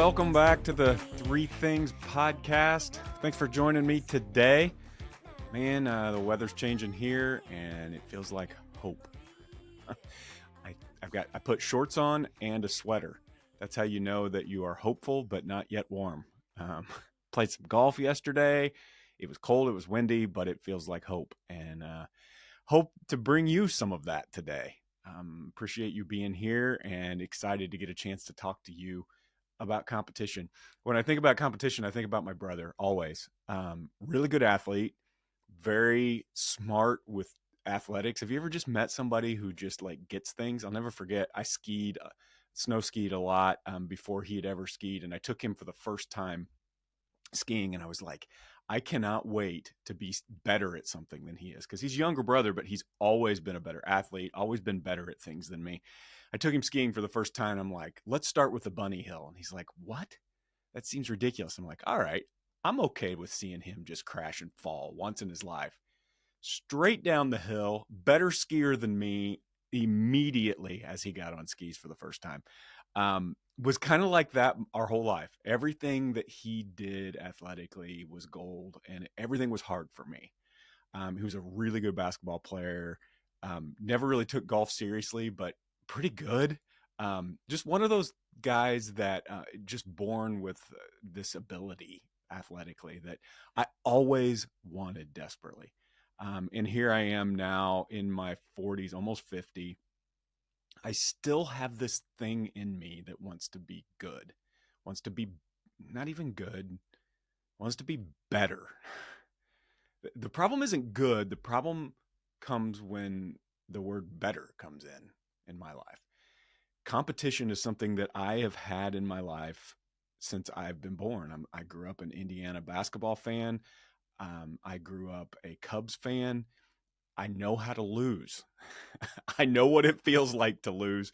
welcome back to the Three Things podcast. Thanks for joining me today. Man, the weather's changing here and it feels like hope. I put shorts on and a sweater. That's how you know that you are hopeful but not yet warm. Played some golf yesterday. It was cold, it was windy, but it feels like hope. And hope to bring you some of that today. Appreciate you being here and excited to get a chance to talk to you about competition. When I think about competition, I think about my brother always. Really good athlete, very smart with athletics. Have you ever just met somebody who just like gets things? I'll never forget. I skied, snow skied a lot before he had ever skied. And I took him for the first time skiing. And I was like, I cannot wait to be better at something than he is, because he's younger brother, but he's always been a better athlete, always been better at things than me. I took him skiing for the first time. I'm like, let's start with the bunny hill. And he's like, what? That seems ridiculous. I'm like, all right, I'm okay with seeing him just crash and fall once in his life. Straight down the hill, better skier than me immediately as he got on skis for the first time. Was kind of like that our whole life. Everything that he did athletically was gold, and everything was hard for me. He was a really good basketball player. Never really took golf seriously, but pretty good. Just one of those guys that just born with this ability athletically that I always wanted desperately. And here I am now in my 40s, almost 50. I still have this thing in me that wants to be good, wants to be not even good, wants to be better. The problem isn't good. The problem comes when the word better comes in my life. Competition is something that I have had in my life since I've been born. I grew up an Indiana basketball fan. I grew up a Cubs fan. I know how to lose. I know what it feels like to lose.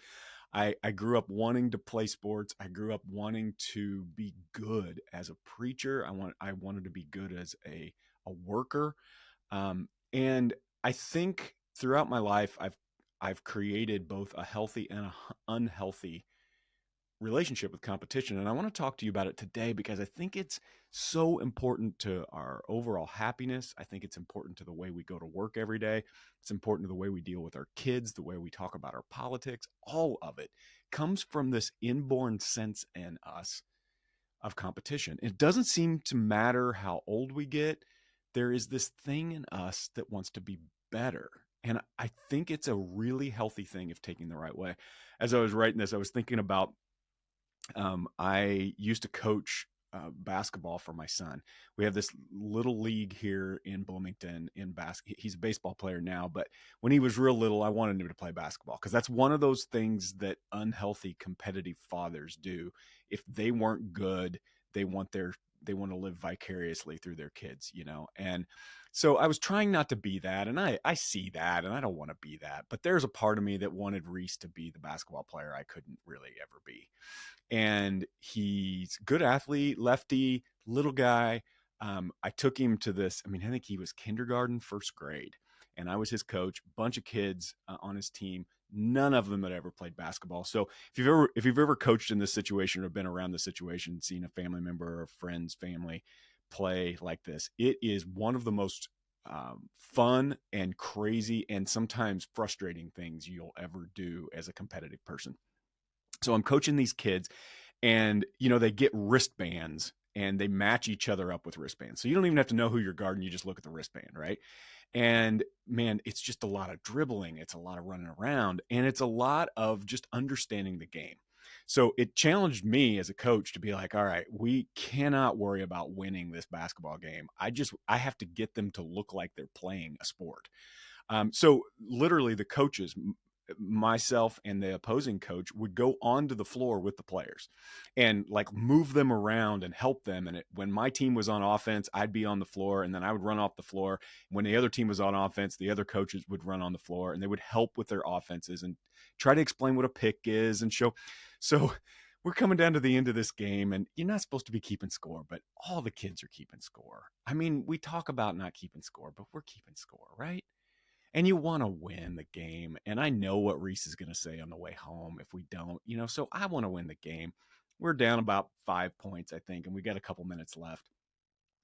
I grew up wanting to play sports. I grew up wanting to be good as a preacher. I wanted to be good as a worker. And I think throughout my life, I've created both a healthy and an unhealthy relationship with competition. And I want to talk to you about it today because I think it's so important to our overall happiness. I think it's important to the way we go to work every day. It's important to the way we deal with our kids, the way we talk about our politics. All of it comes from this inborn sense in us of competition. It doesn't seem to matter how old we get. There is this thing in us that wants to be better. And I think it's a really healthy thing if taken the right way. As I was writing this, I was thinking about I used to coach basketball for my son. We have this little league here in Bloomington in basketball. He's a baseball player now, but when he was real little, I wanted him to play basketball because that's one of those things that unhealthy competitive fathers do. If they weren't good, they want to live vicariously through their kids, you know? And so I was trying not to be that. And I see that and I don't want to be that, but there's a part of me that wanted Reese to be the basketball player I couldn't really ever be. And he's a good athlete, lefty, little guy. I took him to this. I mean, I think he was kindergarten, first grade, and I was his coach. Bunch of kids on his team. None of them had ever played basketball. So if you've ever coached in this situation or been around the situation, seen a family member or a friend's family play like this, it is one of the most fun and crazy and sometimes frustrating things you'll ever do as a competitive person. So I'm coaching these kids and, you know, they get wristbands and they match each other up with wristbands. So you don't even have to know who you're guarding. You just look at the wristband, right? And man, it's just a lot of dribbling. It's a lot of running around and it's a lot of just understanding the game. So it challenged me as a coach to be like, all right, we cannot worry about winning this basketball game. I have to get them to look like they're playing a sport. So literally the coaches, myself and the opposing coach would go onto the floor with the players and like move them around and help them. And when my team was on offense, I'd be on the floor and then I would run off the floor. When the other team was on offense, the other coaches would run on the floor and they would help with their offenses and try to explain what a pick is and show. So we're coming down to the end of this game and you're not supposed to be keeping score, but all the kids are keeping score. I mean, we talk about not keeping score, but we're keeping score, right? And you want to win the game. And I know what Reese is going to say on the way home if we don't, you know, so I want to win the game. We're down about 5 points, I think, and we got a couple minutes left.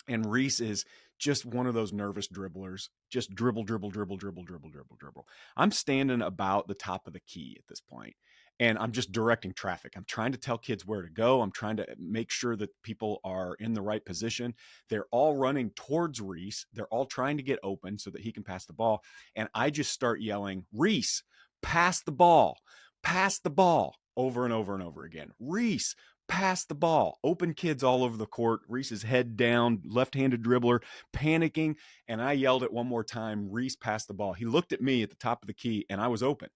And Reese is just one of those nervous dribblers, just dribble, dribble, dribble, dribble, dribble, dribble, dribble. I'm standing about the top of the key at this point, and I'm just directing traffic. I'm trying to tell kids where to go. I'm trying to make sure that people are in the right position. They're all running towards Reese. They're all trying to get open so that he can pass the ball. And I just start yelling, Reese, pass the ball over and over and over again. Reese, pass the ball. Open kids all over the court. Reese's head down, left-handed dribbler, panicking. And I yelled it one more time, Reese, pass the ball. He looked at me at the top of the key, and I was open.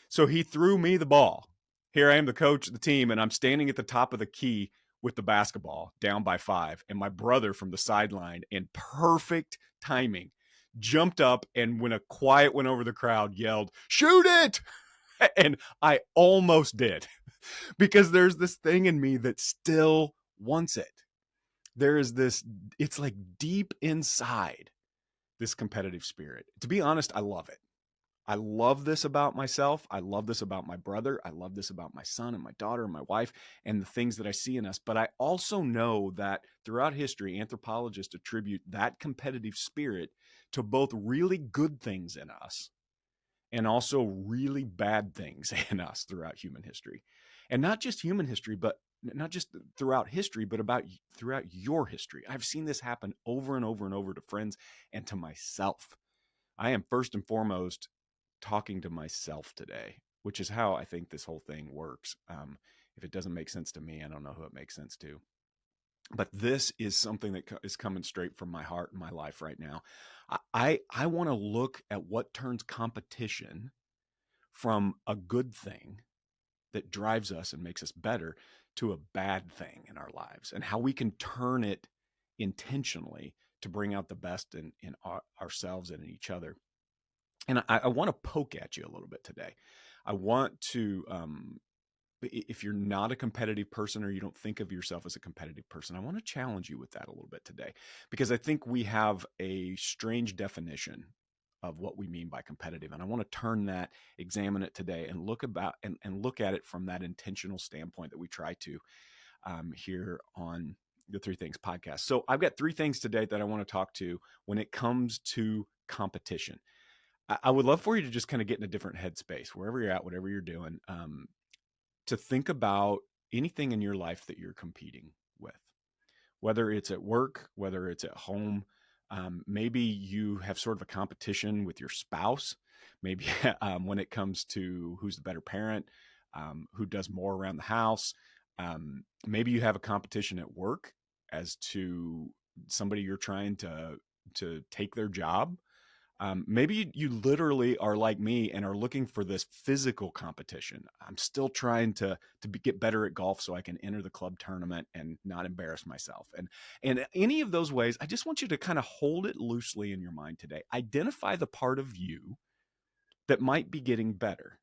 So he threw me the ball. Here I am, the coach of the team, and I'm standing at the top of the key with the basketball, down by 5. And my brother from the sideline, in perfect timing, jumped up, and when a quiet went over the crowd, yelled, shoot it! And I almost did, because there's this thing in me that still wants it. There is this, it's like deep inside, this competitive spirit. To be honest, I love it. I love this about myself. I love this about my brother. I love this about my son and my daughter and my wife and the things that I see in us. But I also know that throughout history, anthropologists attribute that competitive spirit to both really good things in us and also really bad things in us throughout human history. And not just human history, but not just throughout history, but throughout your history. I've seen this happen over and over and over to friends and to myself. I am first and foremost talking to myself today, which is how I think this whole thing works. If it doesn't make sense to me, I don't know who it makes sense to. But this is something that is coming straight from my heart and my life right now. I want to look at what turns competition from a good thing that drives us and makes us better to a bad thing in our lives, and how we can turn it intentionally to bring out the best in ourselves and in each other. And I want to poke at you a little bit today. I want to, if you're not a competitive person or you don't think of yourself as a competitive person, I want to challenge you with that a little bit today, because I think we have a strange definition of what we mean by competitive. And I want to turn that, examine it today, and look at it from that intentional standpoint that we try to here on the Three Things podcast. So I've got 3 things today that I want to talk to when it comes to competition. I would love for you to just kind of get in a different headspace, wherever you're at, whatever you're doing, to think about anything in your life that you're competing with, whether it's at work, whether it's at home. Maybe you have sort of a competition with your spouse. Maybe when it comes to who's the better parent, who does more around the house. Maybe you have a competition at work as to somebody you're trying to take their job. Maybe you literally are like me and are looking for this physical competition. I'm still trying to get better at golf so I can enter the club tournament and not embarrass myself. And any of those ways, I just want you to kind of hold it loosely in your mind today. Identify the part of you that might be getting better.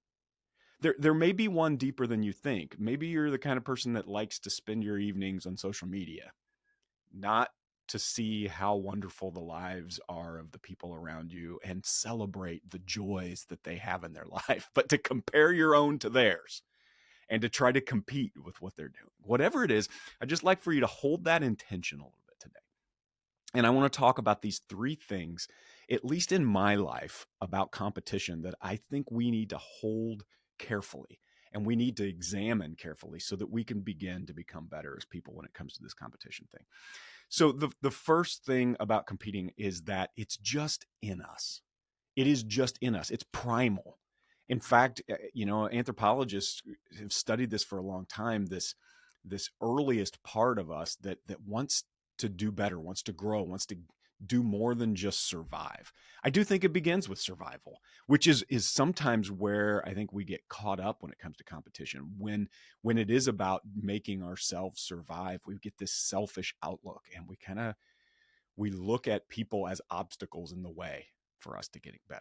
There may be one deeper than you think. Maybe you're the kind of person that likes to spend your evenings on social media, not to see how wonderful the lives are of the people around you and celebrate the joys that they have in their life, but to compare your own to theirs and to try to compete with what they're doing. Whatever it is, I'd just like for you to hold that intention a little bit today. And I want to talk about these 3 things, at least in my life, about competition that I think we need to hold carefully and we need to examine carefully so that we can begin to become better as people when it comes to this competition thing. So the first thing about competing is that it's just in us. It is just in us. It's primal. In fact, anthropologists have studied this for a long time. This earliest part of us that wants to do better, wants to grow, wants to do more than just survive. I do think it begins with survival, which is sometimes where I think we get caught up when it comes to competition. When it is about making ourselves survive, we get this selfish outlook, and we look at people as obstacles in the way for us to getting better.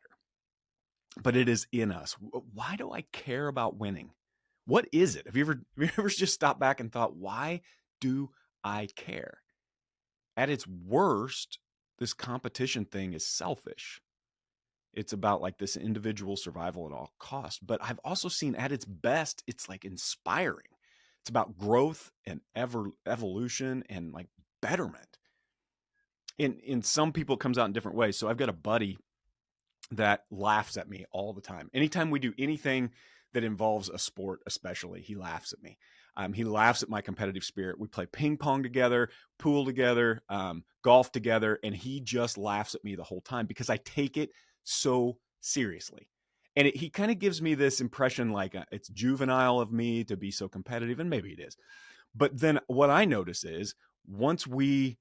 But it is in us. Why do I care about winning? What is it? Have you ever just stopped back and thought, why do I care? At its worst, this competition thing is selfish. It's about like this individual survival at all costs. But I've also seen at its best, it's like inspiring. It's about growth and evolution and like betterment. In some people, it comes out in different ways. So I've got a buddy that laughs at me all the time. Anytime we do anything that involves a sport, especially, he laughs at me. He laughs at my competitive spirit. We play ping pong together, pool together, golf together, and he just laughs at me the whole time because I take it so seriously. And he kind of gives me this impression like it's juvenile of me to be so competitive, and maybe it is. But then what I notice is once we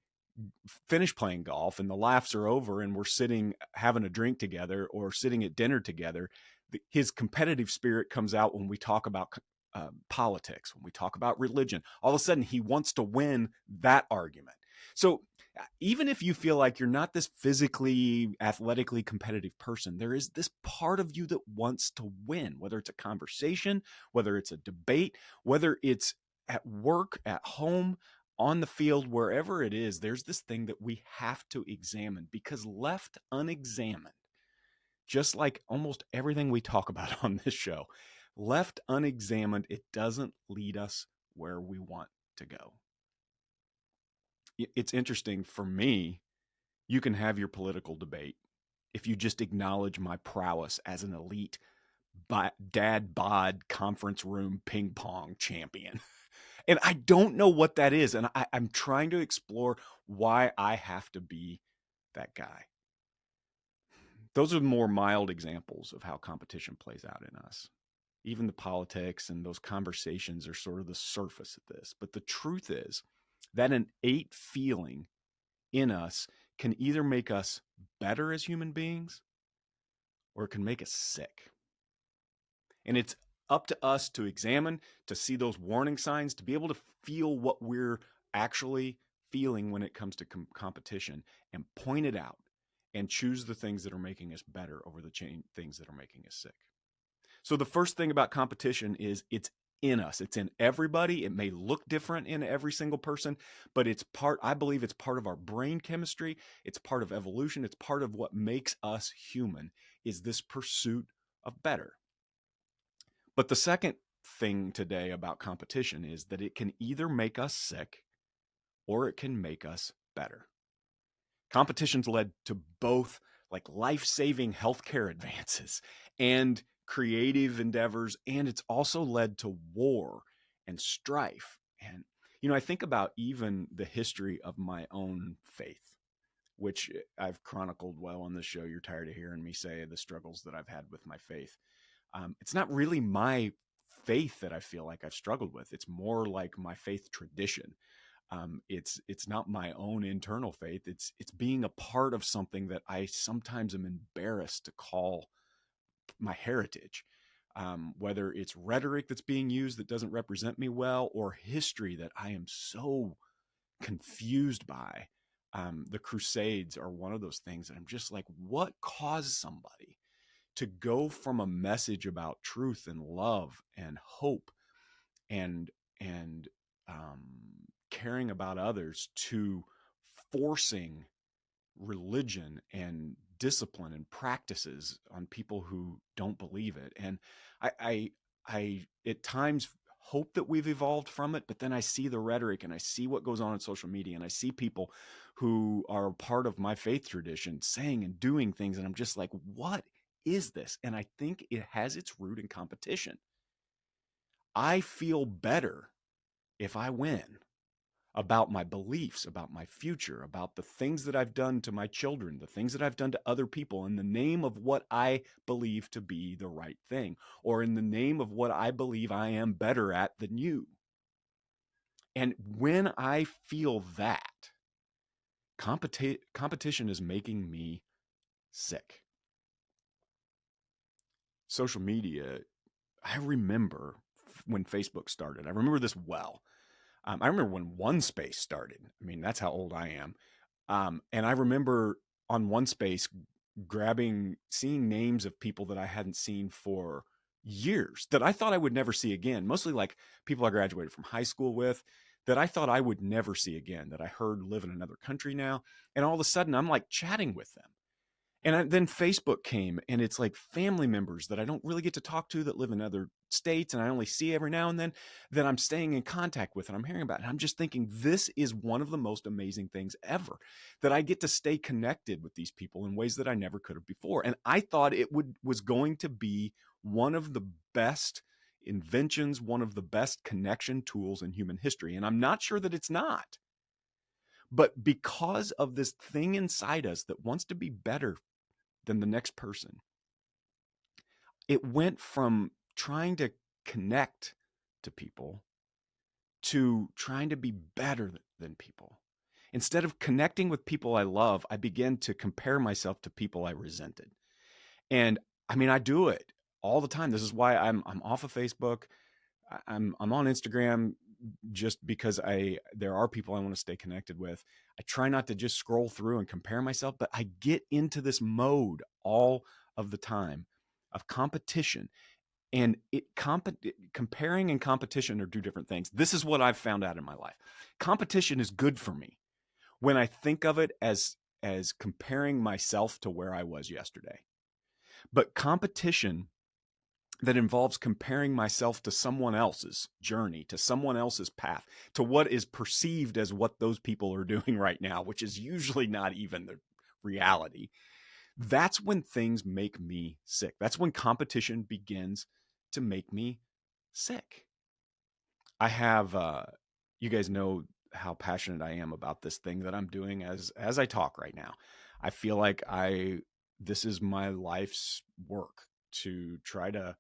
finish playing golf and the laughs are over and we're sitting having a drink together or sitting at dinner together, his competitive spirit comes out when we talk about politics, when we talk about religion. All of a sudden, he wants to win that argument. So even if you feel like you're not this physically, athletically competitive person, there is this part of you that wants to win, whether it's a conversation, whether it's a debate, whether it's at work, at home, on the field, wherever it is, there's this thing that we have to examine because left unexamined, just like almost everything we talk about on this show, left unexamined, it doesn't lead us where we want to go. It's interesting for me, you can have your political debate if you just acknowledge my prowess as an elite dad bod conference room ping pong champion. And I don't know what that is. And I'm trying to explore why I have to be that guy. Those are more mild examples of how competition plays out in us. Even the politics and those conversations are sort of the surface of this. But the truth is that an innate feeling in us can either make us better as human beings or it can make us sick. And it's up to us to examine, to see those warning signs, to be able to feel what we're actually feeling when it comes to competition and point it out and choose the things that are making us better over the things that are making us sick. So the first thing about competition is it's in us. It's in everybody. It may look different in every single person, but I believe it's part of our brain chemistry. It's part of evolution. It's part of what makes us human is this pursuit of better. But the second thing today about competition is that it can either make us sick or it can make us better. Competition's led to both like life-saving healthcare advances and creative endeavors, and it's also led to war and strife. And, I think about even the history of my own faith, which I've chronicled well on this show. You're tired of hearing me say the struggles that I've had with my faith. It's not really my faith that I feel like I've struggled with. It's more like my faith tradition. It's not my own internal faith. It's being a part of something that I sometimes am embarrassed to call my heritage. Whether it's rhetoric that's being used that doesn't represent me well, or history that I am so confused by. The Crusades are one of those things that I'm just like, what caused somebody to go from a message about truth and love and hope and caring about others to forcing religion and discipline and practices on people who don't believe it. And I at times hope that we've evolved from it, but then I see the rhetoric and I see what goes on social media and I see people who are part of my faith tradition saying and doing things. And I'm just like, what is this? And I think it has its root in competition. I feel better if I win about my beliefs, about my future, about the things that I've done to my children, the things that I've done to other people in the name of what I believe to be the right thing, or in the name of what I believe I am better at than you. And when I feel that, competition is making me sick. Social media, I remember when Facebook started. I remember this well. I remember when OneSpace started. I mean, that's how old I am. And I remember on OneSpace seeing names of people that I hadn't seen for years that I thought I would never see again. Mostly like people I graduated from high school with that I thought I would never see again, that I heard live in another country now. And all of a sudden I'm like chatting with them. Then Facebook came, and it's like family members that I don't really get to talk to that live in other states, and I only see every now and then, that I'm staying in contact with and I'm hearing about. And I'm just thinking, this is one of the most amazing things ever, that I get to stay connected with these people in ways that I never could have before. And I thought it was going to be one of the best inventions, one of the best connection tools in human history. And I'm not sure that it's not. But because of this thing inside us that wants to be better than the next person, it went from trying to connect to people to trying to be better than people. Instead of connecting with people I love, I began to compare myself to people I resented. And I mean, I do it all the time. This is why I'm off of Facebook. I'm on Instagram just because there are people I want to stay connected with. I try not to just scroll through and compare myself, but I get into this mode all of the time of competition. And comparing and competition are two different things. This is what I've found out in my life. Competition is good for me when I think of it as comparing myself to where I was yesterday. But competition that involves comparing myself to someone else's journey, to someone else's path, to what is perceived as what those people are doing right now, which is usually not even the reality. That's when things make me sick. That's when competition begins to make me sick. I have, you guys know how passionate I am about this thing that I'm doing as I talk right now. I feel like this is my life's work, to try to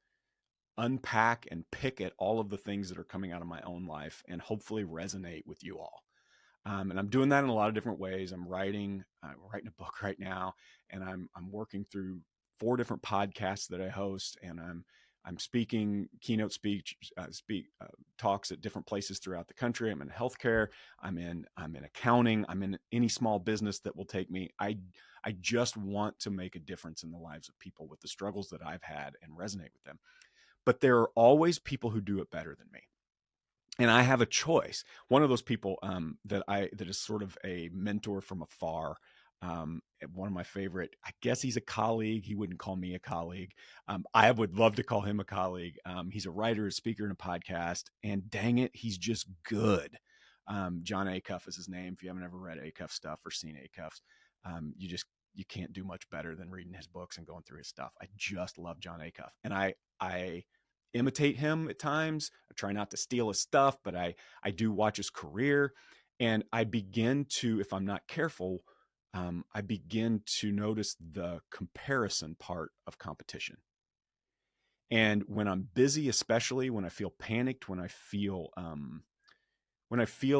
unpack and pick at all of the things that are coming out of my own life and hopefully resonate with you all. And I'm doing that in a lot of different ways. I'm writing a book right now, and I'm working through 4 different podcasts that I host, and I'm speaking keynote talks at different places throughout the country. I'm in healthcare. I'm in accounting. I'm in any small business that will take me. I just want to make a difference in the lives of people with the struggles that I've had and resonate with them. But there are always people who do it better than me. And I have a choice. One of those people that is sort of a mentor from afar, one of my favorite, I guess he's a colleague. He wouldn't call me a colleague. I would love to call him a colleague. He's a writer, a speaker, and a podcast. And dang it, he's just good. Jon Acuff is his name. If you haven't ever read Acuff stuff or seen Acuff's, you can't do much better than reading his books and going through his stuff. I just love Jon Acuff. And I imitate him at times. I try not to steal his stuff, but I do watch his career, and I begin to, if I'm not careful, I begin to notice the comparison part of competition. And when I'm busy, especially when I feel panicked, when I feel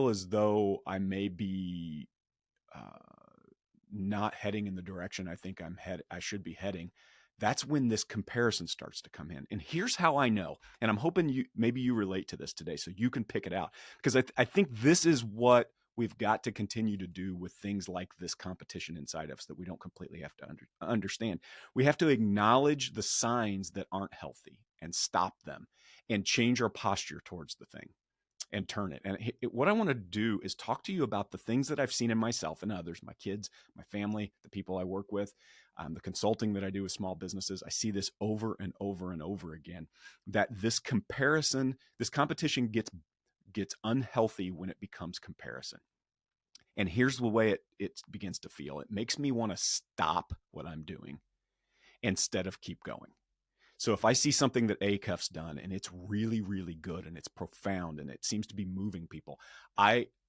as though I may be not heading in the direction I think I should be heading, that's when this comparison starts to come in. And here's how I know, and I'm hoping maybe you relate to this today so you can pick it out, because I think this is what we've got to continue to do with things like this competition inside of us that we don't completely have to understand. We have to acknowledge the signs that aren't healthy and stop them and change our posture towards the thing and turn it. And what I want to do is talk to you about the things that I've seen in myself and others, my kids, my family, the people I work with, the consulting that I do with small businesses. I see this over and over and over again, that this competition gets unhealthy when it becomes comparison. And here's the way it begins to feel. It makes me want to stop what I'm doing instead of keep going. So if I see something that Acuff's done and it's really, really good and it's profound and it seems to be moving people,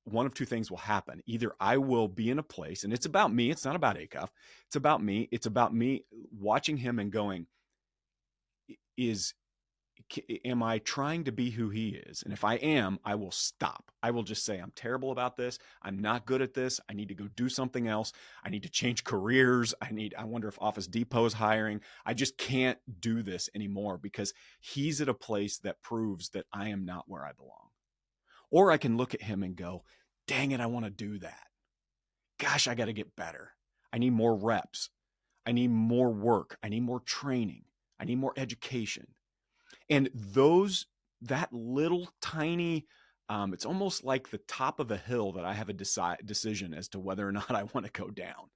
one of two things will happen. Either I will be in a place, and it's about me. It's not about Acuff. It's about me. It's about me watching him and going, am I trying to be who he is? And if I am, I will stop. I will just say, I'm terrible about this. I'm not good at this. I need to go do something else. I need to change careers. I wonder if Office Depot is hiring. I just can't do this anymore because he's at a place that proves that I am not where I belong. Or I can look at him and go, dang it, I want to do that. Gosh, I got to get better. I need more reps. I need more work. I need more training. I need more education. And that little tiny, it's almost like the top of a hill that I have a decision as to whether or not I want to go down.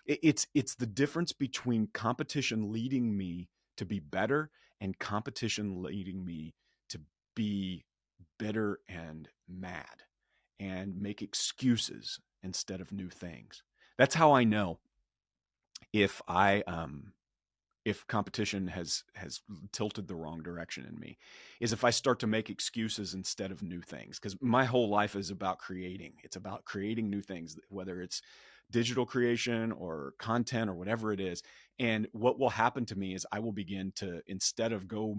It's the difference between competition leading me to be better and competition leading me to be bitter and mad and make excuses instead of new things. That's how I know if if competition has tilted the wrong direction in me, is if I start to make excuses instead of new things. Because my whole life is about creating. It's about creating new things, whether it's digital creation or content or whatever it is. And what will happen to me is I will begin to, instead of go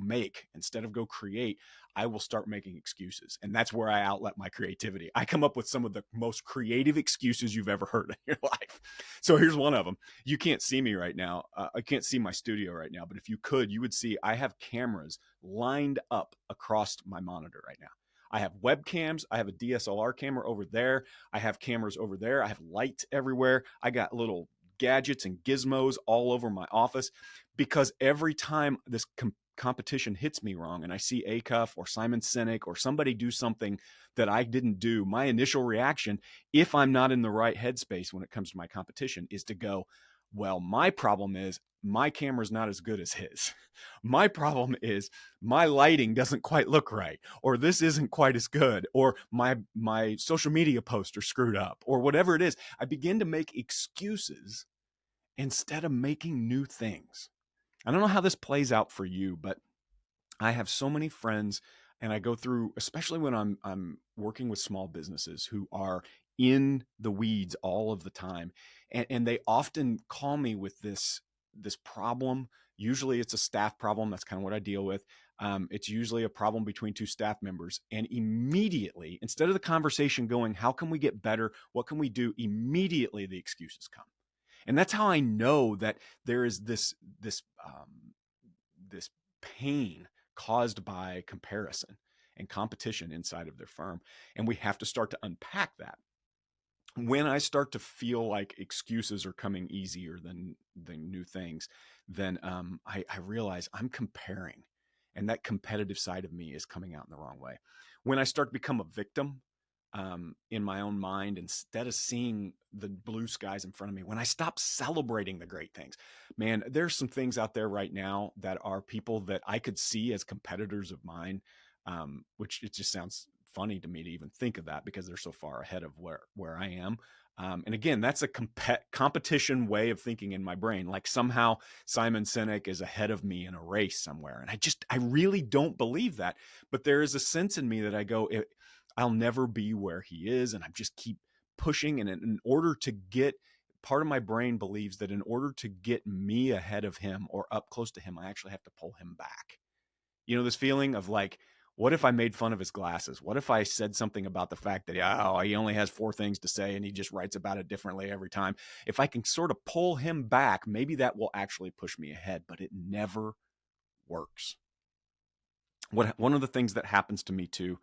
create, I will start making excuses. And that's where I outlet my creativity. I come up with some of the most creative excuses you've ever heard in your life. So here's one of them. You can't see me right now. I can't see my studio right now, but if you could, you would see I have cameras lined up across my monitor right now. I have webcams. I have a DSLR camera over there. I have cameras over there. I have lights everywhere. I got little gadgets and gizmos all over my office, because every time this competition hits me wrong and I see Acuff or Simon Sinek or somebody do something that I didn't do, my initial reaction, if I'm not in the right headspace when it comes to my competition, is to go, well, my problem is my camera's not as good as his. My problem is my lighting doesn't quite look right, or this isn't quite as good, or my social media posts are screwed up, or whatever it is. I begin to make excuses instead of making new things. I don't know how this plays out for you, but I have so many friends, and I go through, especially when I'm working with small businesses who are in the weeds all of the time, and they often call me with this problem. Usually, it's a staff problem. That's kind of what I deal with. It's usually a problem between two staff members, and immediately, instead of the conversation going, "How can we get better? What can we do?" Immediately, the excuses come, and that's how I know that there is this pain caused by comparison and competition inside of their firm. And we have to start to unpack that. When I start to feel like excuses are coming easier than new things, then I realize I'm comparing, and that competitive side of me is coming out in the wrong way. When I start to become a victim in my own mind, instead of seeing the blue skies in front of me, when I stop celebrating the great things, man, there's some things out there right now that are people that I could see as competitors of mine, which it just sounds funny to me to even think of that because they're so far ahead of where I am. And again, that's a competition way of thinking in my brain. Like somehow Simon Sinek is ahead of me in a race somewhere. And I really don't believe that. But there is a sense in me that I go, I'll never be where he is. And I just keep pushing. And in order to get, part of my brain believes that in order to get me ahead of him or up close to him, I actually have to pull him back. You know, this feeling of like, what if I made fun of his glasses? What if I said something about the fact that, oh, he only has 4 things to say and he just writes about it differently every time? If I can sort of pull him back, maybe that will actually push me ahead, but it never works. One of the things that happens to me too,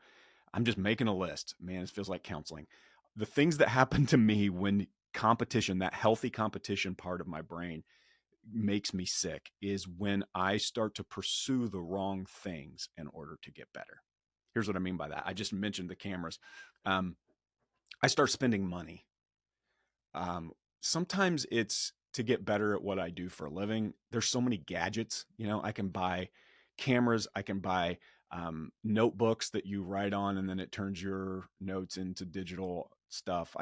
I'm just making a list. Man, it feels like counseling. The things that happen to me when competition, that healthy competition part of my brain, makes me sick is when I start to pursue the wrong things in order to get better. Here's what I mean by that. I just mentioned the cameras. I start spending money. Sometimes it's to get better at what I do for a living. There's so many gadgets. You know, I can buy cameras. I can buy notebooks that you write on, and then it turns your notes into digital stuff.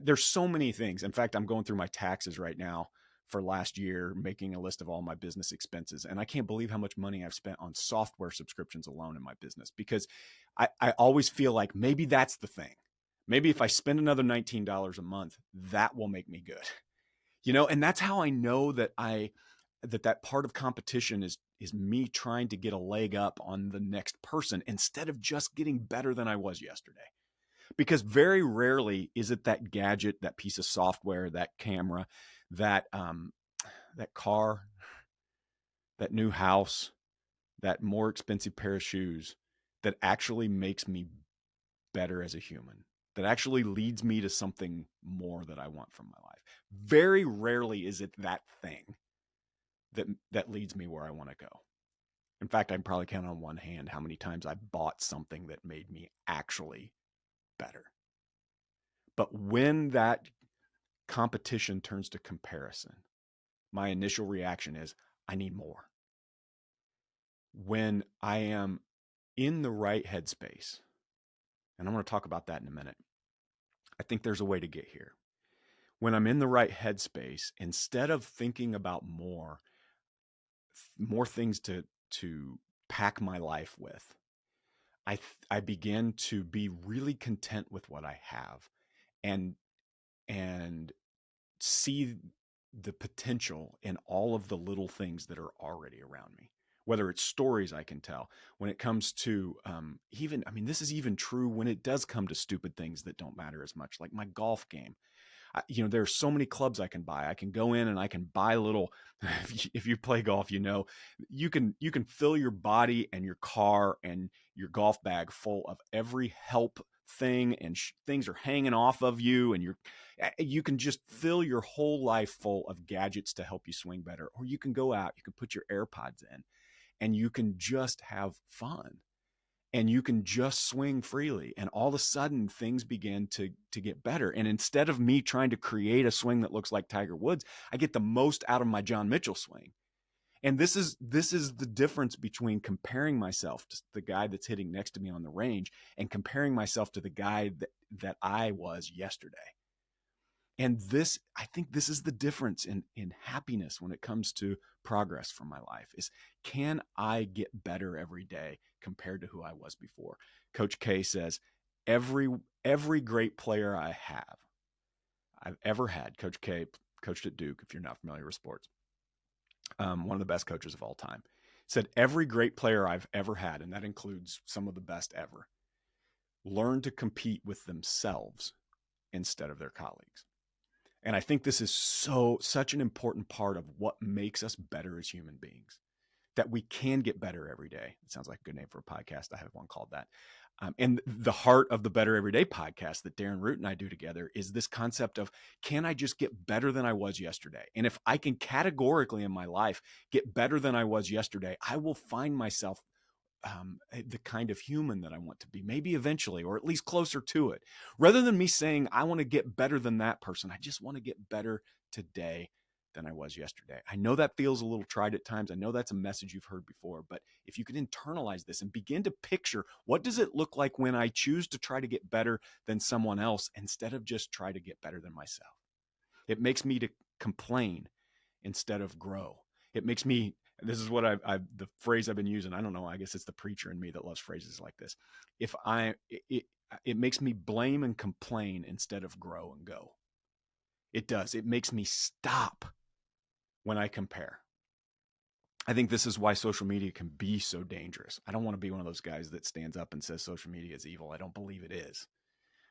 There's so many things. In fact, I'm going through my taxes right now for last year, making a list of all my business expenses. And I can't believe how much money I've spent on software subscriptions alone in my business, because I always feel like maybe that's the thing. Maybe if I spend another $19 a month, that will make me good. You know, and that's how I know that that part of competition is me trying to get a leg up on the next person instead of just getting better than I was yesterday. Because very rarely is it that gadget, that piece of software, that camera, that car, that new house, that more expensive pair of shoes that actually makes me better as a human, that actually leads me to something more that I want from my life. Very rarely is it that thing that leads me where I want to go. In fact, I can probably count on one hand how many times I bought something that made me actually better. But when that competition turns to comparison, my initial reaction is, I need more. When I am in the right headspace, and I'm going to talk about that in a minute, I think there's a way to get here. When I'm in the right headspace, instead of thinking about more things to pack my life with, I begin to be really content with what I have, and see the potential in all of the little things that are already around me, whether it's stories I can tell. When it comes to this is even true when it does come to stupid things that don't matter as much, like my golf game. There are so many clubs I can buy. I can go in and I can buy little. If you play golf, you can fill your body and your car and your golf bag full of every help thing, and things are hanging off of you, and you can just fill your whole life full of gadgets to help you swing better. Or you can go out, you can put your AirPods in, and you can just have fun. And you can just swing freely, and all of a sudden things begin to get better. And instead of me trying to create a swing that looks like Tiger Woods, I get the most out of my John Mitchell swing. And this is the difference between comparing myself to the guy that's hitting next to me on the range and comparing myself to the guy that I was yesterday. And I think this is the difference in happiness when it comes to progress from my life, is, can I get better every day compared to who I was before? Coach K says, every great player I've ever had, Coach K coached at Duke, if you're not familiar with sports, one of the best coaches of all time, said every great player I've ever had, and that includes some of the best ever, learn to compete with themselves instead of their colleagues. And I think this is such an important part of what makes us better as human beings, that we can get better every day. It sounds like a good name for a podcast. I have one called that. And the heart of the Better Everyday podcast that Darren Root and I do together is this concept of, can I just get better than I was yesterday? And if I can categorically in my life get better than I was yesterday, I will find myself the kind of human that I want to be, maybe eventually, or at least closer to it. Rather than me saying, I want to get better than that person, I just want to get better today than I was yesterday. I know that feels a little trite at times. I know that's a message you've heard before, but if you could internalize this and begin to picture, what does it look like when I choose to try to get better than someone else instead of just try to get better than myself? It makes me to complain instead of grow. It makes me, this is what the phrase I've been using. I don't know. I guess it's the preacher in me that loves phrases like this. It makes me blame and complain instead of grow and go. It does. It makes me stop when I compare. I think this is why social media can be so dangerous. I don't want to be one of those guys that stands up and says social media is evil. I don't believe it is.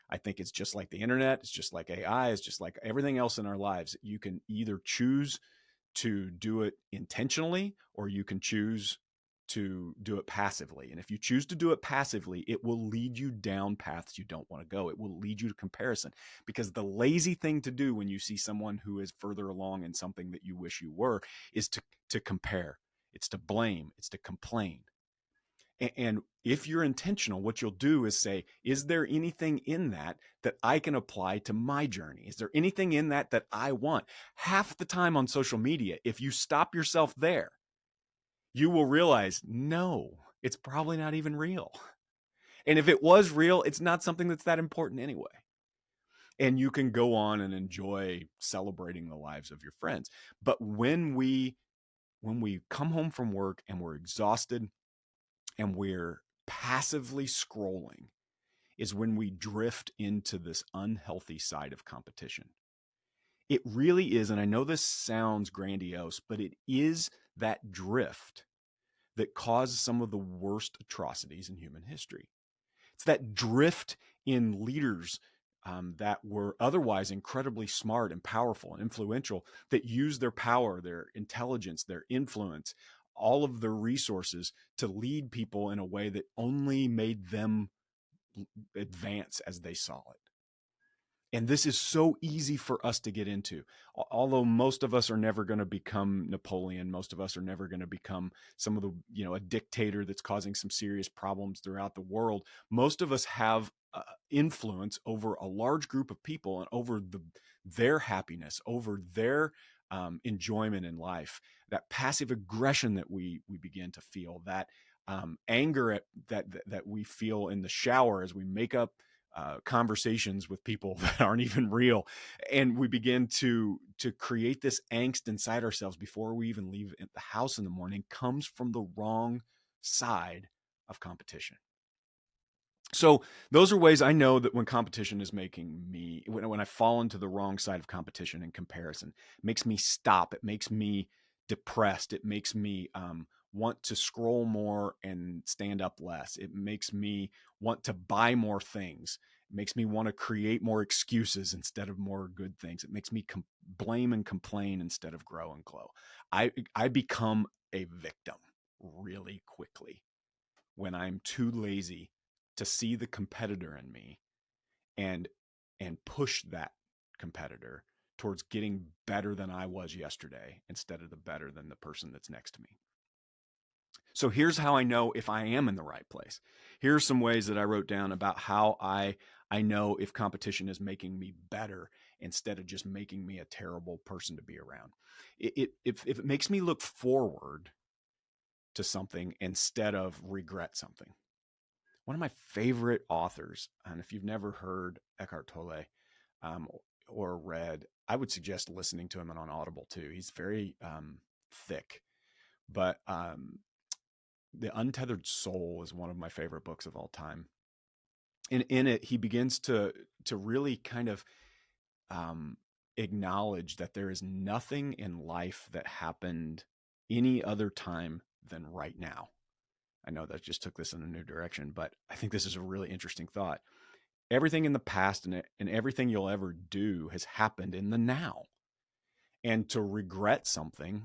I think it's just like the internet. It's just like AI. It's just like everything else in our lives. You can either choose to do it intentionally, or you can choose to do it passively. And if you choose to do it passively, it will lead you down paths you don't want to go. It will lead you to comparison, because the lazy thing to do when you see someone who is further along in something that you wish you were is to compare. It's to blame. It's to complain. And if you're intentional, what you'll do is say, is there anything in that I can apply to my journey? Is there anything in that I want? Half the time on social media, if you stop yourself there, you will realize, no, it's probably not even real. And if it was real, it's not something that's that important anyway. And you can go on and enjoy celebrating the lives of your friends. But when we come home from work and we're exhausted and we're passively scrolling, is when we drift into this unhealthy side of competition. It really is, and I know this sounds grandiose, but it is that drift that caused some of the worst atrocities in human history. It's that drift in leaders that were otherwise incredibly smart and powerful and influential, that used their power, their intelligence, their influence, all of their resources to lead people in a way that only made them advance as they saw it. And this is so easy for us to get into. Although most of us are never going to become Napoleon, most of us are never going to become some of the, a dictator that's causing some serious problems throughout the world. Most of us have influence over a large group of people and over their happiness, over their enjoyment in life. That passive aggression that we begin to feel, that anger that we feel in the shower as we make up conversations with people that aren't even real, and we begin to create this angst inside ourselves before we even leave the house in the morning, comes from the wrong side of competition. So those are ways I know that when competition is making me, when I fall into the wrong side of competition and comparison, it makes me stop. It makes me depressed. It makes me want to scroll more and stand up less. It makes me want to buy more things. It makes me want to create more excuses instead of more good things. It makes me blame and complain instead of grow and glow. I become a victim really quickly when I'm too lazy to see the competitor in me and push that competitor towards getting better than I was yesterday instead of the better than the person that's next to me. So here's how I know if I am in the right place. Here's some ways that I wrote down about how I know if competition is making me better instead of just making me a terrible person to be around. If it makes me look forward to something instead of regret something. One of my favorite authors, and if you've never heard Eckhart Tolle um, or read, I would suggest listening to him on Audible too. He's very thick, but The Untethered Soul is one of my favorite books of all time. And in it, he begins to really kind of um, acknowledge that there is nothing in life that happened any other time than right now. I know that just took this in a new direction, but I think this is a really interesting thought. Everything in the past and everything you'll ever do has happened in the now. And to regret something,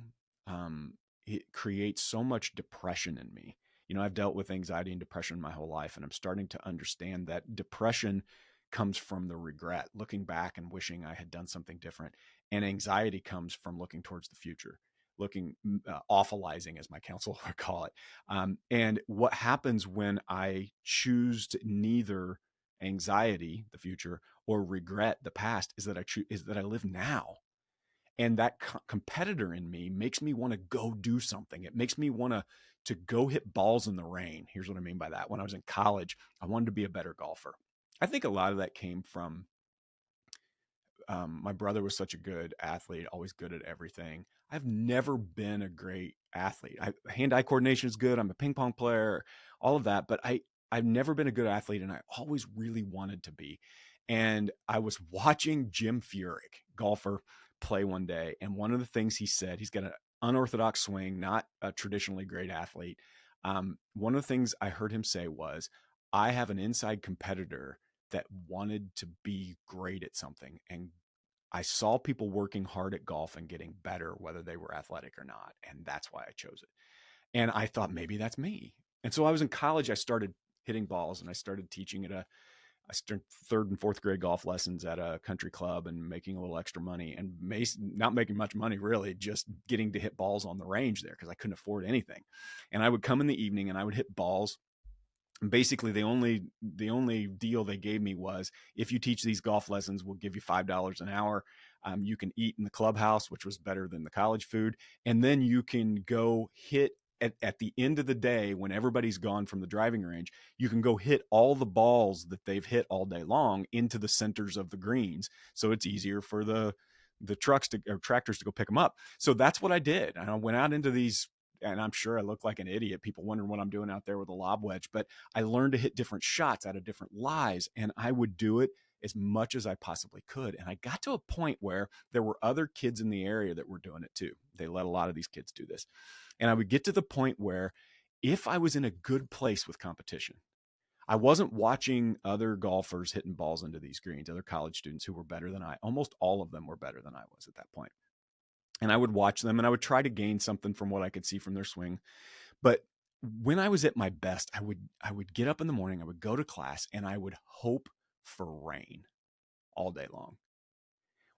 it creates so much depression in me. You know, I've dealt with anxiety and depression my whole life, and I'm starting to understand that depression comes from the regret, looking back and wishing I had done something different. And anxiety comes from looking towards the future, looking awfulizing, as my counselor would call it. And what happens when I choose to neither anxiety, the future, or regret the past is that I live now, and that competitor in me makes me want to go do something. It makes me want to go hit balls in the rain. Here's what I mean by that. When I was in college, I wanted to be a better golfer. I think a lot of that came from my brother was such a good athlete, always good at everything. I've never been a great athlete. Hand-eye coordination is good. I'm a ping pong player, all of that, but I've never been a good athlete, and I always really wanted to be. And I was watching Jim Furyk, golfer, play one day, and one of the things he said, he's got an unorthodox swing, not a traditionally great athlete. One of the things I heard him say was, "I have an inside competitor that wanted to be great at something, and I saw people working hard at golf and getting better, whether they were athletic or not. And that's why I chose it." And I thought maybe that's me. And so I was in college. I started hitting balls, and I started teaching I started third and fourth grade golf lessons at a country club and making a little extra money, and not making much money really, just getting to hit balls on the range there because I couldn't afford anything. And I would come in the evening and I would hit balls. And basically the only deal they gave me was, if you teach these golf lessons, we'll give you $5 an hour. You can eat in the clubhouse, which was better than the college food, and then you can go hit at the end of the day when everybody's gone from the driving range. You can go hit all the balls that they've hit all day long into the centers of the greens, so it's easier for the trucks or tractors to go pick them up. So that's what I did. I went out into these, and I'm sure I look like an idiot. People wondering what I'm doing out there with a lob wedge, but I learned to hit different shots out of different lies, and I would do it as much as I possibly could. And I got to a point where there were other kids in the area that were doing it too. They let a lot of these kids do this. And I would get to the point where if I was in a good place with competition, I wasn't watching other golfers hitting balls into these greens, other college students who were better than I. Almost all of them were better than I was at that point. And I would watch them and I would try to gain something from what I could see from their swing. But when I was at my best, I would get up in the morning, I would go to class, and I would hope for rain all day long.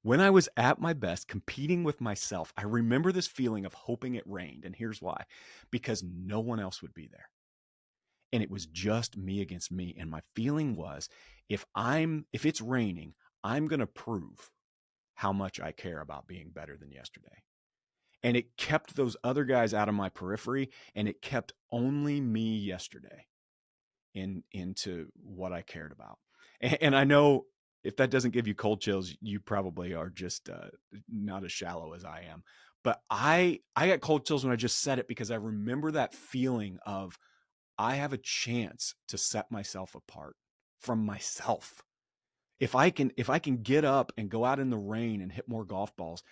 When I was at my best competing with myself, I remember this feeling of hoping it rained. And here's why: because no one else would be there. and it was just me against me. And my feeling was, if it's raining, I'm going to prove how much I care about being better than yesterday. And it kept those other guys out of my periphery, and it kept only me yesterday into what I cared about. And I know if that doesn't give you cold chills, you probably are just not as shallow as I am. But I got cold chills when I just said it, because I remember that feeling of, I have a chance to set myself apart from myself. If I can get up and go out in the rain and hit more golf balls,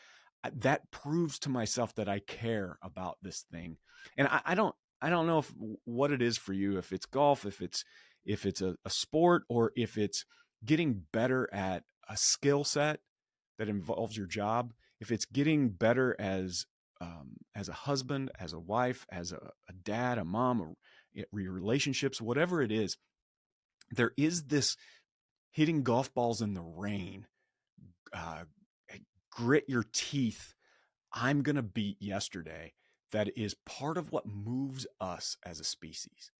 that proves to myself that I care about this thing. And I don't know what it is for you, if it's golf, if it's a sport, or if it's getting better at a skill set that involves your job, if it's getting better as a husband, as a wife, as a dad, a mom, or your relationships, whatever it is, there is this hitting golf balls in the rain, uh, grit your teeth, I'm going to beat yesterday. That is part of what moves us as a species.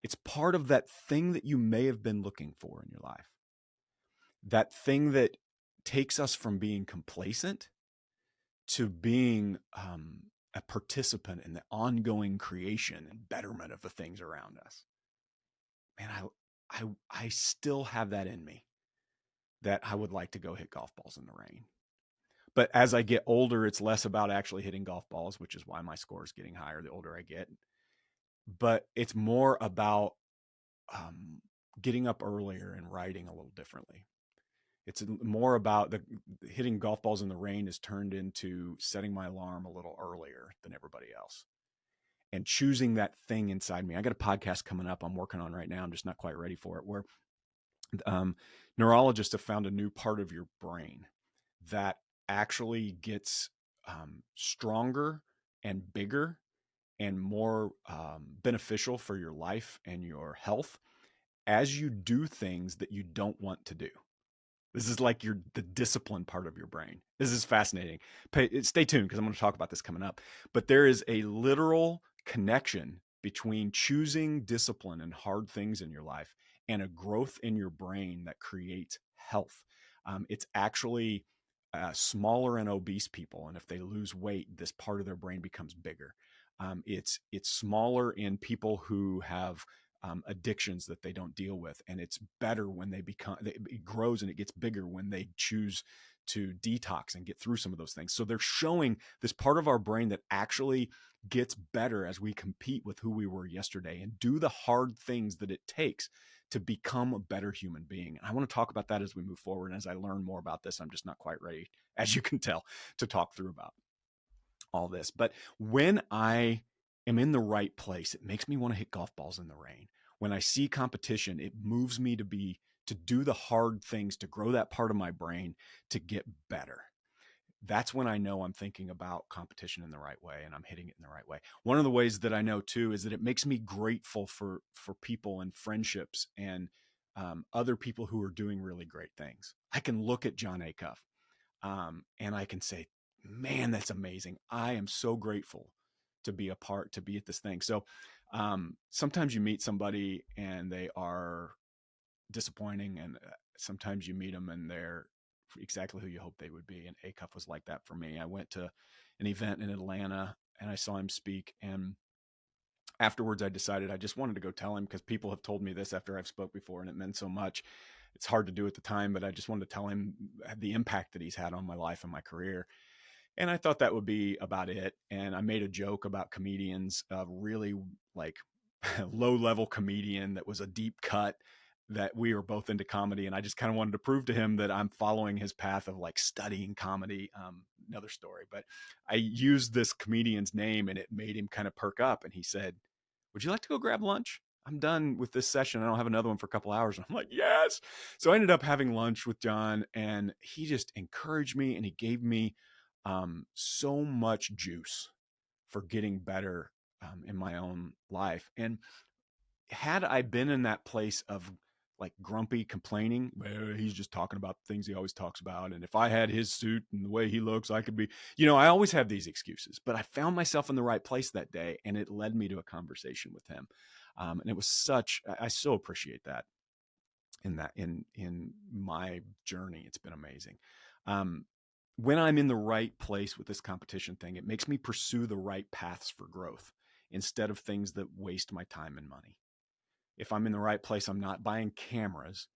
It's part of that thing that you may have been looking for in your life. That thing that takes us from being complacent to being a participant in the ongoing creation and betterment of the things around us. Man, I still have that in me, that I would like to go hit golf balls in the rain. But as I get older, it's less about actually hitting golf balls, which is why my score is getting higher the older I get. But it's more about getting up earlier and writing a little differently. It's more about the hitting golf balls in the rain is turned into setting my alarm a little earlier than everybody else, and choosing that thing inside me. I got a podcast coming up I'm working on right now. I'm just not quite ready for it, where neurologists have found a new part of your brain that actually gets stronger and bigger and more beneficial for your life and your health as you do things that you don't want to do. This is like the discipline part of your brain. This is fascinating. Stay tuned, because I'm going to talk about this coming up. But there is a literal connection between choosing discipline and hard things in your life and a growth in your brain that creates health. It's actually smaller and obese people, and if they lose weight, this part of their brain becomes bigger. It's smaller in people who have addictions that they don't deal with, and it's better when it grows and it gets bigger when they choose to detox and get through some of those things. So they're showing this part of our brain that actually gets better as we compete with who we were yesterday and do the hard things that it takes to become a better human being. And I want to talk about that as we move forward. And as I learn more about this, I'm just not quite ready, as you can tell, to talk through about all this. But when I am in the right place, it makes me want to hit golf balls in the rain. When I see competition, it moves me to do the hard things, to grow that part of my brain, to get better. That's when I know I'm thinking about competition in the right way and I'm hitting it in the right way. One of the ways that I know too is that it makes me grateful for people and friendships and other people who are doing really great things. I can look at Jon Acuff and I can say, man, that's amazing. I am so grateful to be at this thing. So sometimes you meet somebody and they are disappointing, and sometimes you meet them and they're exactly who you hope they would be. And Acuff was like that for me. I went to an event in Atlanta and I saw him speak, and afterwards I decided I just wanted to go tell him, because people have told me this after I've spoke before and it meant so much. It's hard to do at the time, but I just wanted to tell him the impact that he's had on my life and my career. And I thought that would be about it. And I made a joke about comedians, really like low level comedian that was a deep cut, that we were both into comedy. And I just kind of wanted to prove to him that I'm following his path of like studying comedy. Another story, but I used this comedian's name and it made him kind of perk up. And he said, "Would you like to go grab lunch? I'm done with this session. I don't have another one for a couple hours." And I'm like, yes. So I ended up having lunch with Jon, and he just encouraged me and he gave me so much juice for getting better in my own life. And had I been in that place of like grumpy complaining, well, he's just talking about things he always talks about, and if I had his suit and the way he looks, I could be, I always have these excuses. But I found myself in the right place that day, and it led me to a conversation with him. And it was I so appreciate that in my journey. It's been amazing. Um, when I'm in the right place with this competition thing, it makes me pursue the right paths for growth instead of things that waste my time and money. If I'm in the right place, I'm not buying cameras.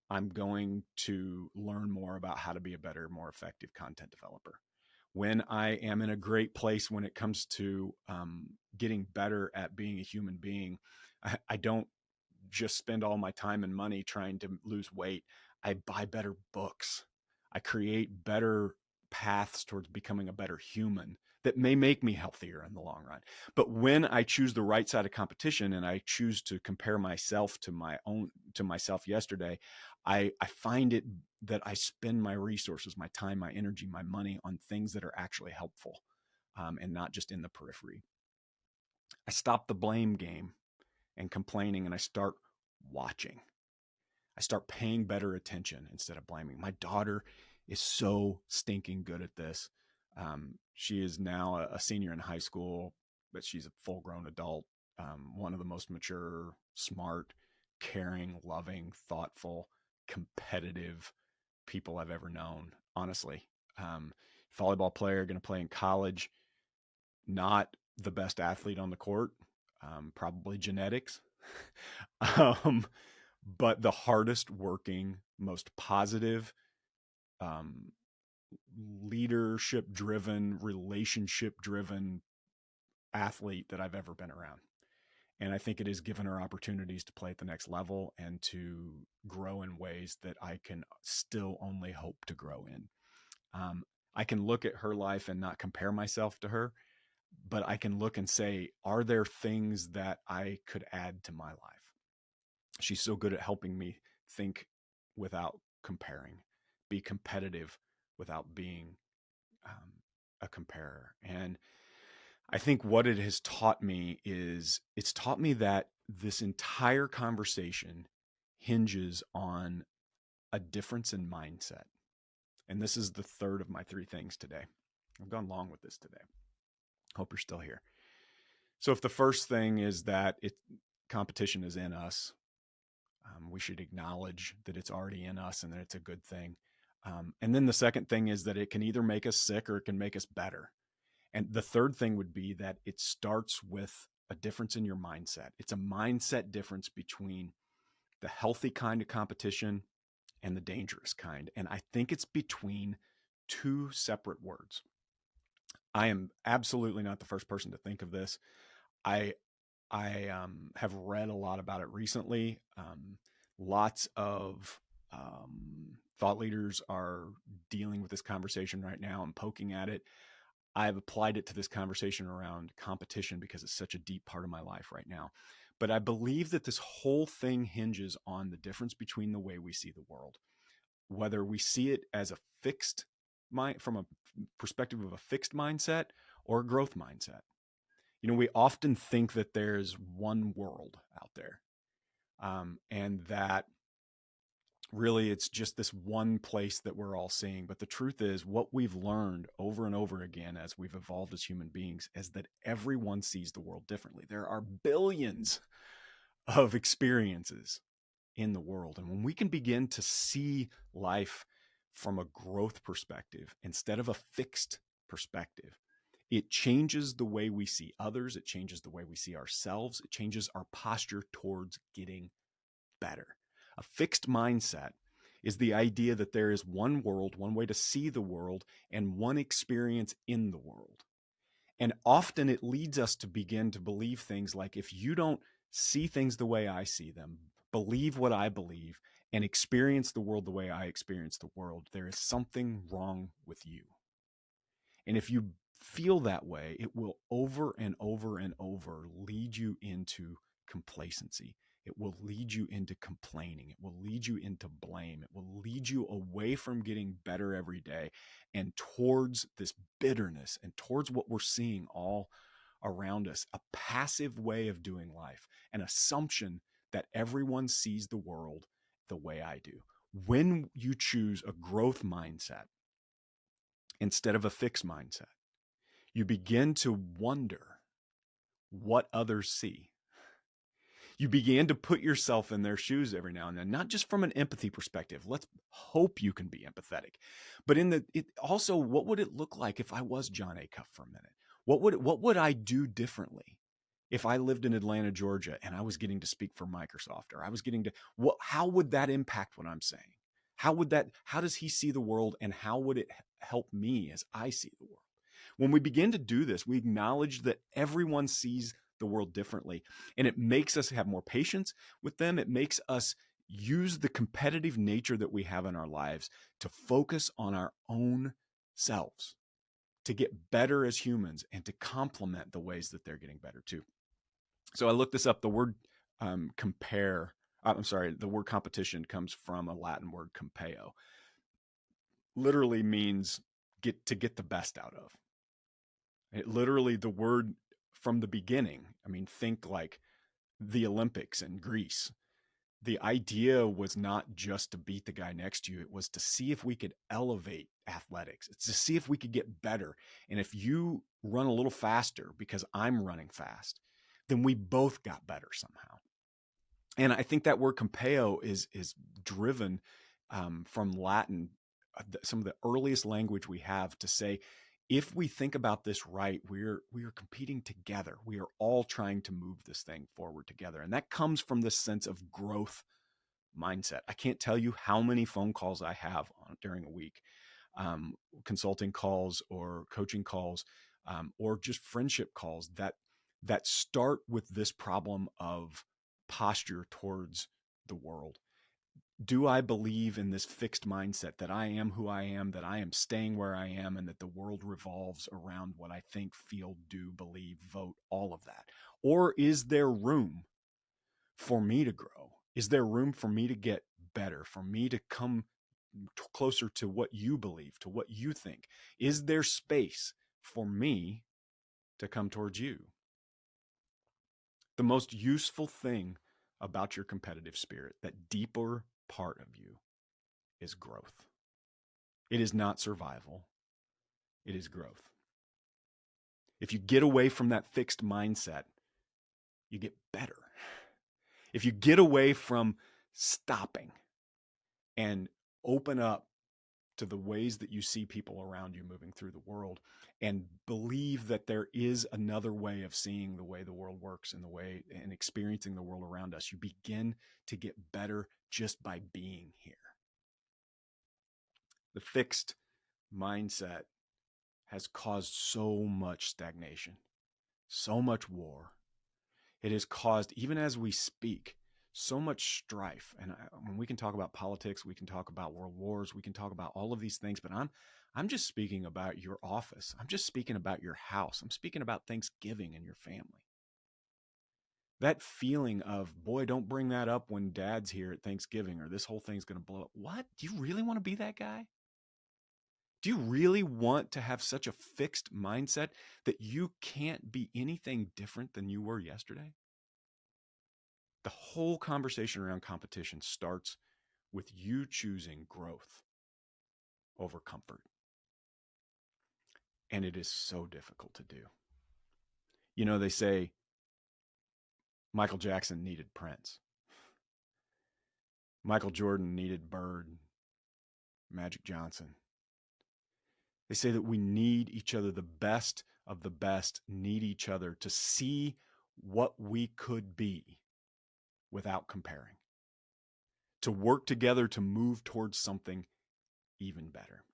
I'm going to learn more about how to be a better, more effective content developer. When I am in a great place when it comes to getting better at being a human being, I don't just spend all my time and money trying to lose weight. I buy better books. I create better paths towards becoming a better human that may make me healthier in the long run. But when I choose the right side of competition and I choose to compare myself to myself yesterday, I find it that I spend my resources, my time, my energy, my money on things that are actually helpful, and not just in the periphery. I stop the blame game and complaining, and I start watching. I start paying better attention instead of blaming. My daughter is so stinking good at this. She is now a senior in high school, but she's a full grown adult. One of the most mature, smart, caring, loving, thoughtful, competitive people I've ever known, honestly. Volleyball player, going to play in college, not the best athlete on the court, probably genetics. um, but the hardest working, most positive, um, leadership driven, relationship driven athlete that I've ever been around. And I think it has given her opportunities to play at the next level and to grow in ways that I can still only hope to grow in. Um, I can look at her life and not compare myself to her, but I can look and say, are there things that I could add to my life? She's so good at helping me think without comparing, be competitive without being a comparer. And I think what it has taught me is it's taught me that this entire conversation hinges on a difference in mindset. And this is the third of my three things today. I've gone long with this today. Hope you're still here. So if the first thing is that competition is in us, we should acknowledge that it's already in us and that it's a good thing. And then the second thing is that it can either make us sick or it can make us better. And the third thing would be that it starts with a difference in your mindset. It's a mindset difference between the healthy kind of competition and the dangerous kind. And I think it's between two separate words. I am absolutely not the first person to think of this. I have read a lot about it recently. Lots of thought leaders are dealing with this conversation right now and poking at it. I've applied it to this conversation around competition because it's such a deep part of my life right now. But I believe that this whole thing hinges on the difference between the way we see the world, whether we see it as a fixed mind, from a perspective of a fixed mindset or a growth mindset. We often think that there's one world out there, and that really it's just this one place that we're all seeing. But the truth is, what we've learned over and over again as we've evolved as human beings is that everyone sees the world differently. There are billions of experiences in the world. And when we can begin to see life from a growth perspective instead of a fixed perspective, it changes the way we see others. It changes the way we see ourselves. It changes our posture towards getting better. A fixed mindset is the idea that there is one world, one way to see the world, and one experience in the world. And often it leads us to begin to believe things like, if you don't see things the way I see them, believe what I believe, and experience the world the way I experience the world, there is something wrong with you. And if you feel that way, it will over and over and over lead you into complacency. It will lead you into complaining. It will lead you into blame. It will lead you away from getting better every day and towards this bitterness and towards what we're seeing all around us, a passive way of doing life, an assumption that everyone sees the world the way I do. When you choose a growth mindset instead of a fixed mindset, you begin to wonder what others see. You began to put yourself in their shoes every now and then, not just from an empathy perspective. Let's hope you can be empathetic, but also, what would it look like if I was John Acuff for a minute? What would I do differently if I lived in Atlanta, Georgia, and I was getting to speak for Microsoft, or I was getting to how would that impact what I'm saying? How does he see the world, and how would it help me as I see the world? When we begin to do this, we acknowledge that everyone sees the world differently, and it makes us have more patience with them. It makes us use the competitive nature that we have in our lives to focus on our own selves, to get better as humans, and to complement the ways that they're getting better too. So I looked this up. The word the word competition comes from a Latin word compeo. Literally means get the best out of. It literally, the word from the beginning, I mean, think like the Olympics in Greece. The idea was not just to beat the guy next to you. It was to see if we could elevate athletics. It's to see if we could get better. And if you run a little faster because I'm running fast, then we both got better somehow. And I think that word compeo is driven from Latin, some of the earliest language we have, to say, if we think about this right, we are competing together. We are all trying to move this thing forward together. And that comes from this sense of growth mindset. I can't tell you how many phone calls I have during a week, consulting calls or coaching calls, or just friendship calls that start with this problem of posture towards the world. Do I believe in this fixed mindset that I am who I am, that I am staying where I am, and that the world revolves around what I think, feel, do, believe, vote, all of that? Or is there room for me to grow? Is there room for me to get better, for me to come closer to what you believe, to what you think? Is there space for me to come towards you? The most useful thing about your competitive spirit, that deeper part of you, is growth. It is not survival. It is growth. If you get away from that fixed mindset, you get better. If you get away from stopping and open up to the ways that you see people around you moving through the world, and believe that there is another way of seeing the way the world works and experiencing the world around us, you begin to get better just by being here. The fixed mindset has caused so much stagnation, so much war. It has caused, even as we speak, so much strife. And when we can talk about politics, we can talk about world wars, we can talk about all of these things, but I'm just speaking about your office. I'm just speaking about your house. I'm speaking about Thanksgiving and your family. That feeling of, boy, don't bring that up when dad's here at Thanksgiving, or this whole thing's going to blow up. What? Do you really want to be that guy? Do you really want to have such a fixed mindset that you can't be anything different than you were yesterday? The whole conversation around competition starts with you choosing growth over comfort. And it is so difficult to do. You know, they say Michael Jackson needed Prince. Michael Jordan needed Bird, Magic Johnson. They say that we need each other. The best of the best need each other to see what we could be without comparing, to work together to move towards something even better.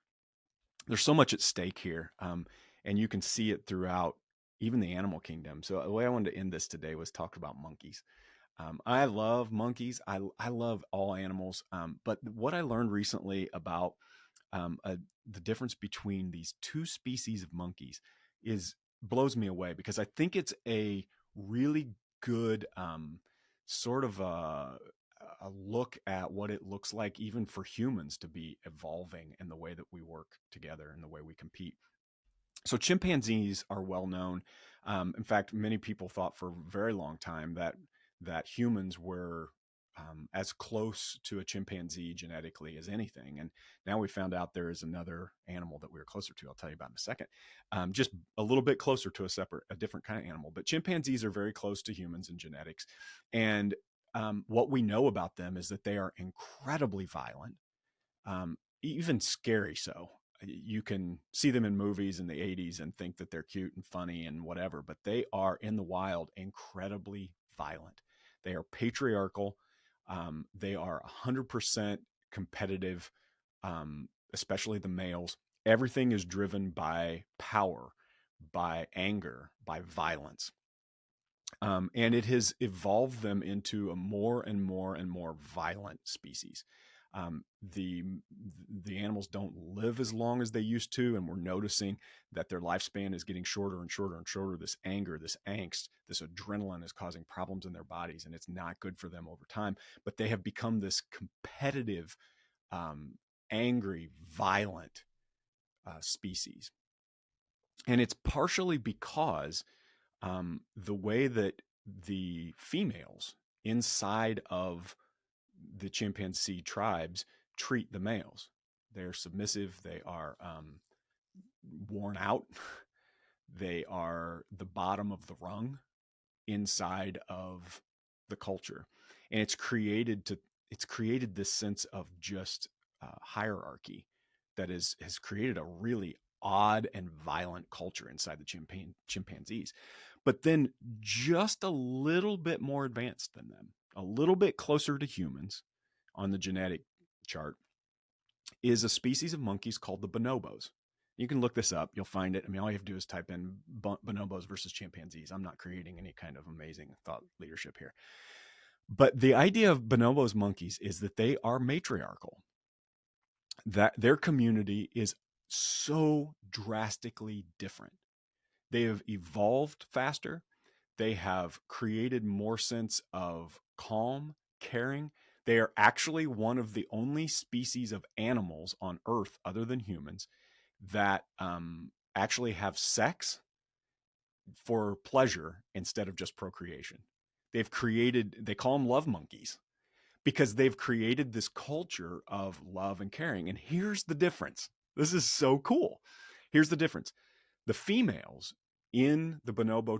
There's so much at stake here, and you can see it throughout even the animal kingdom. So the way I wanted to end this today was talk about monkeys. I love monkeys. I love all animals. But what I learned recently about the difference between these two species of monkeys blows me away, because I think it's a really good sort of a look at what it looks like even for humans to be evolving in the way that we work together and the way we compete. So chimpanzees are well known. In fact, many people thought for a very long time that humans were as close to a chimpanzee genetically as anything. And now we found out there is another animal that we are closer to. I'll tell you about in a second. Just a little bit closer to a different kind of animal. But chimpanzees are very close to humans in genetics. And what we know about them is that they are incredibly violent, even scary so. You can see them in movies in the 80s and think that they're cute and funny and whatever, but they are in the wild incredibly violent. They are patriarchal. They are 100% competitive, especially the males. Everything is driven by power, by anger, by violence. And it has evolved them into a more and more and more violent species. The animals don't live as long as they used to, and we're noticing that their lifespan is getting shorter and shorter and shorter. This anger, this angst, this adrenaline is causing problems in their bodies, and it's not good for them over time. But they have become this competitive, angry, violent species, and it's partially because the way that the females inside of the chimpanzee tribes treat the males. They're submissive. They are worn out. They are the bottom of the rung inside of the culture, and it's created this sense of just hierarchy that has created a really odd and violent culture inside the chimpanzees. But then just a little bit more advanced than them, a little bit closer to humans on the genetic chart, is a species of monkeys called the bonobos. You can look this up. You'll find it. I mean, all you have to do is type in bonobos versus chimpanzees. I'm not creating any kind of amazing thought leadership here. But the idea of bonobos monkeys is that they are matriarchal, that their community is so drastically different. They have evolved faster. They have created more sense of calm, caring. They are actually one of the only species of animals on Earth, other than humans, that actually have sex for pleasure instead of just procreation. They call them love monkeys, because they've created this culture of love and caring. And here's the difference. This is so cool. Here's the difference. The females in the bonobo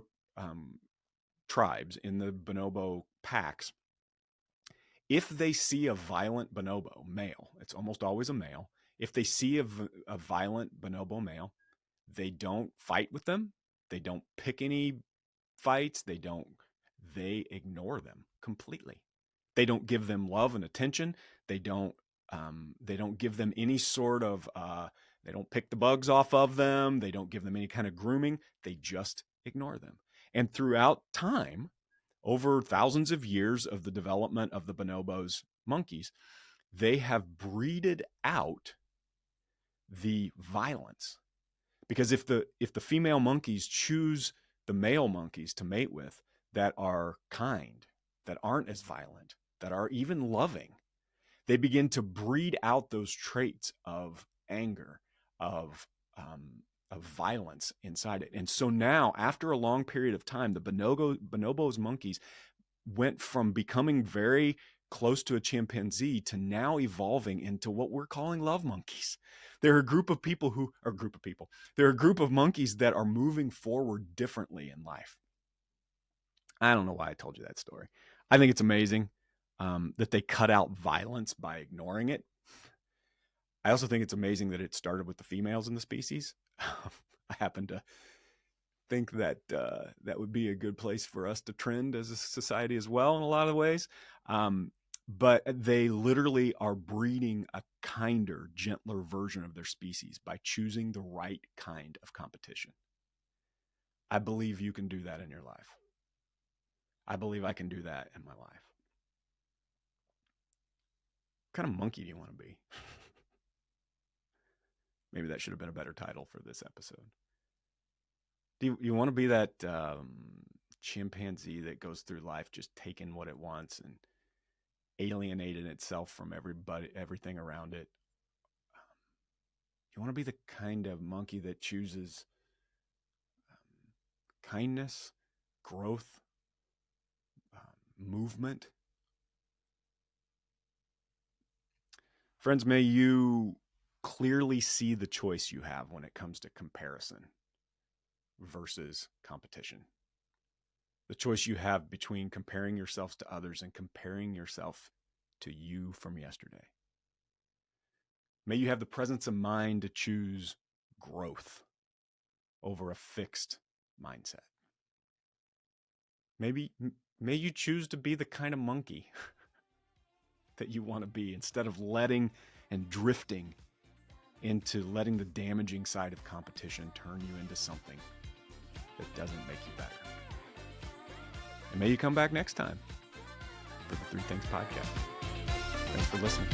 tribes, in the bonobo packs, if they see a violent bonobo male, it's almost always a male. If they see a violent bonobo male, they don't fight with them. They don't pick any fights. They ignore them completely. They don't give them love and attention. They don't give them any sort of, they don't pick the bugs off of them. They don't give them any kind of grooming. They just ignore them. And throughout time, over thousands of years of the development of the bonobos monkeys, they have breeded out the violence. Because if the female monkeys choose the male monkeys to mate with that are kind, that aren't as violent, that are even loving, they begin to breed out those traits of anger, of violence inside it. And so now, after a long period of time, the bonobos monkeys went from becoming very close to a chimpanzee to now evolving into what we're calling love monkeys. They're a group of monkeys that are moving forward differently in life. I don't know why I told you that story. I think it's amazing that they cut out violence by ignoring it. I also think it's amazing that it started with the females in the species. I happen to think that that would be a good place for us to trend as a society as well in a lot of ways. But they literally are breeding a kinder, gentler version of their species by choosing the right kind of competition. I believe you can do that in your life. I believe I can do that in my life. What kind of monkey do you want to be? Maybe that should have been a better title for this episode. Do you want to be that chimpanzee that goes through life just taking what it wants and alienating itself from everything around it? You want to be the kind of monkey that chooses kindness, growth, movement, Friends, may you clearly see the choice you have when it comes to comparison versus competition. The choice you have between comparing yourselves to others and comparing yourself to you from yesterday. May you have the presence of mind to choose growth over a fixed mindset. May you choose to be the kind of monkey that you want to be instead of letting and drifting into letting the damaging side of competition turn you into something that doesn't make you better. And may you come back next time for the Three Things Podcast. Thanks for listening.